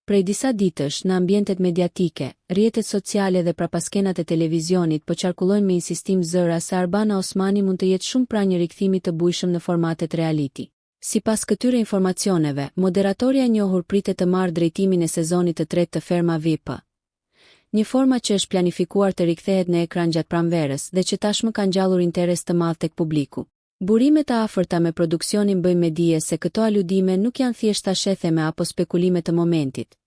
Prej disa ditësh, në ambientet mediatike, rrjetet sociale dhe prapaskenat e televizionit po qarkullojnë me insistim zëra se Arbana Osmani mund të jetë shumë pranë një rikthimi të bujshëm në formatet reality. Sipas këtyre informacioneve, moderatorja e njohur pritet të marrë drejtimin e sezonit të tretë të Ferma VIP. Një forma që është planifikuar të rikthehet në ekran gjatë pranverës dhe që tashmë ka ngjallur interes të madh tek publiku. Burimet e afërta me produksionin bëjnë me dije se këto aludime nuk janë thjesht shetheme apo spekulime të momentit,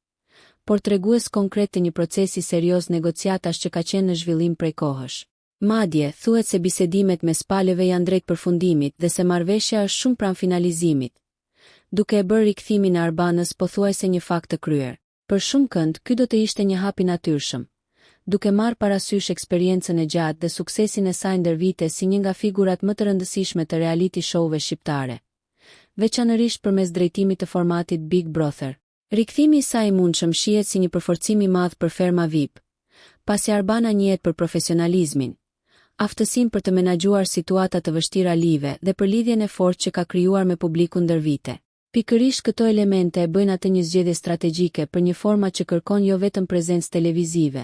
por tregues konkret të një procesi serioz negociatash që ka qenë në zhvillim prej kohësh. Madje, thuhet se bisedimet mes palëve janë drejt përfundimit dhe se marrëveshja është shumë pranë finalizimit, duke e bërë rikthimin e Arbanës pothuajse një fakt të kryer. Për shumë kënd, ky do të ishte një hap i natyrshëm, duke marrë parasysh eksperiencën e gjatë dhe suksesin e saj ndër vite si një nga figurat më të rëndësishme të reality showve shqiptare, veçanërisht përmes drejtimit të formatit Big Brother. Rikthimi i saj i mundshëm shihet si një përforcim i madh për Ferma VIP, pasi Arbana njihet për profesionalizmin, aftësinë për të menaxhuar situata të vështira live dhe për lidhjen e fortë që ka krijuar me publikun ndër vite. Pikërisht këto elemente e bëjnë atë një zgjedhje strategjike për një format që kërkon jo vetëm prezencë televizive,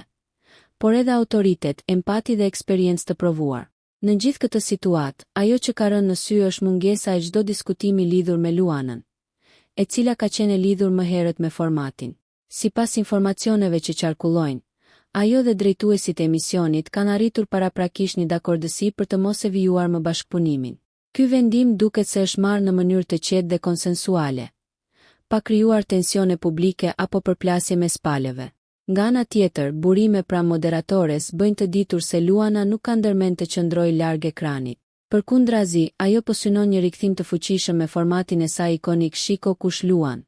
por edhe autoritet, empati dhe eksperiencë të provuar. Në gjithë këtë situatë, ajo që ka rënë në sy është mungesa e çdo diskutimi lidhur me Luanën, e cila ka qenë lidhur më herët me formatin. Sipas informacioneve që qarkullojnë, ajo dhe drejtuesit e emisionit kanë arritur paraprakisht një dakordësi për të mos e vijuar më bashkëpunimin. Ky vendim duket se është marrë në mënyrë të qetë dhe konsensuale, pa krijuar tensione publike apo përplasje mes palëve. Nga ana tjetër, burime pranë moderatores bëjnë të ditur se Luana nuk ka ndërmend të qëndrojë larg ekranit. Përkundrazi, ajo po synon një rikthim të fuqishëm me formatin e saj ikonik Shiko kush luan,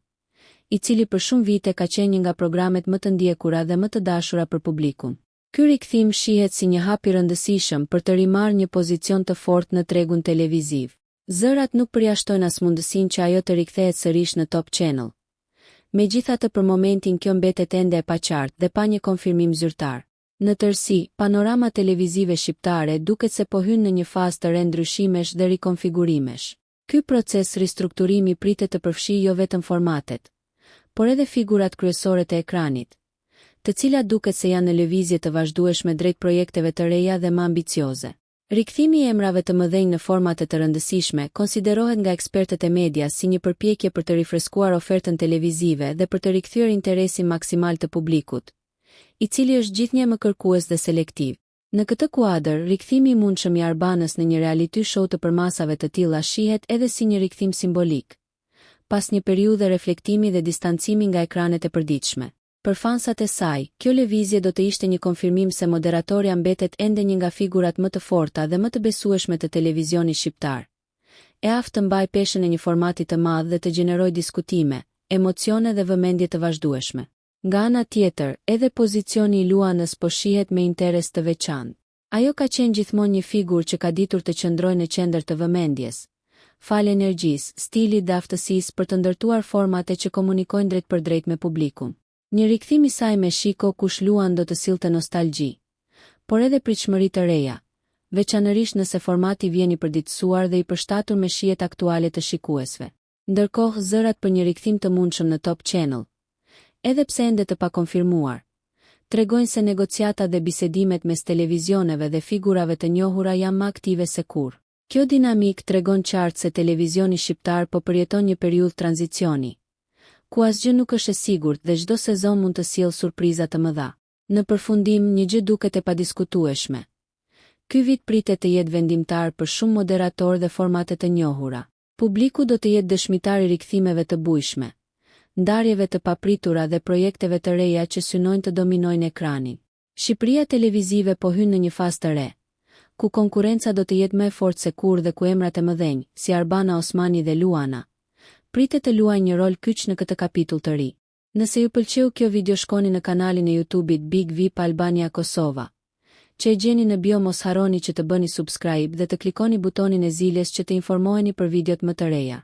i cili për shumë vite ka qenë një nga programet më të ndjekura dhe më të dashura për publikun. Ky rikthim shihet si një hap i rëndësishëm për të rimarrë një pozicion të fortë në tregun televiziv. Zërat nuk përjashtojnë as mundësinë që ajo të rikthehet sërish në Top Channel. Megjithatë për momentin kjo mbetet ende e paqartë dhe pa një konfirmim zyrtar. Në tërësi, panorama televizive shqiptare duket se po hyn në një fazë të re ndryshimesh dhe rikonfigurimesh. Ky proces ristrukturimi pritet të përfshijë jo vetëm formatet, por edhe figurat kryesore të ekranit, të cilat duket se janë në lëvizje të vazhdueshme drejt projekteve të reja dhe më ambicioze. Rikthimi i emrave të mëdhenj në formate të rëndësishme konsiderohet nga ekspertët e medias si një përpjekje për të rifreskuar ofertën televizive dhe për të rikthyer interesin maksimal të publikut, i cili është gjithnjë më kërkues dhe selektiv. Në këtë kuadër, rikthimi i mundshëm i Arbanës në një reality show të përmasave të tilla shihet edhe si një rikthim simbolik, pas një periudhe reflektimi dhe distancimi nga ekranet e përditshme. Për fansat e saj, kjo lëvizje do të ishte një konfirmim se moderatorja mbetet ende një nga figurat më të forta dhe më të besueshme të televizionit shqiptar. E aftë të mbaj peshën e një formati të madh dhe të gjenerojë diskutime, emocione dhe vëmendje të vazhdueshme. Nga ana tjetër, edhe pozicioni i Luanës po shihet me interes të veçantë. Ajo ka qenë gjithmonë një figurë që ka ditur të qëndrojë në qendër të vëmendjes, fal energjisë, stilit dhe aftësisë për të ndërtuar formate që komunikojnë drejt për drejt me publikun. Një rikthim i saj me Shiko kush luan do të sillte nostalgji, por edhe pritshmëri të reja, veçanërisht nëse formati vjen i përditësuar dhe i përshtatur me shijet aktuale të shikuesve. Ndërkohë zërat për një rikthim të mundshëm në Top Channel, edhe pse ende të pakonfirmuar, tregojnë se negociatat dhe bisedimet mes televizioneve dhe figurave të njohura janë më aktive se kur. Kjo dinamik tregon qartë se televizioni shqiptar po përjeton një periudhë tranzicioni, ku asgjë nuk është e sigurt dhe çdo sezon mund të sjellë surpriza të mëdha. Në përfundim, një gjë duket e padiskutueshme. Ky vit pritet të jetë vendimtar për shumë moderatorë dhe formate të njohura. Publiku do të jetë dëshmitar i rikthimeve të bujshme, ndarjeve të papritura dhe projekteve të reja që synojnë të dominojnë ekranin. Shqipëria televizive po hyn në një fazë të re, ku konkurenca do të jetë më e fortë se kur dhe ku emrat e mëdhenj, si Arbana Osmani dhe Luana, pritet të luajnë një rol kyç në këtë kapitull të ri. Nëse ju pëlqeu kjo video, shkoni në kanalin e YouTube-it Big VIP Albania Kosova, që e gjeni në bio. Mos harroni që të bëni subscribe dhe të klikoni butonin e ziljes që të informoheni për videot më të reja.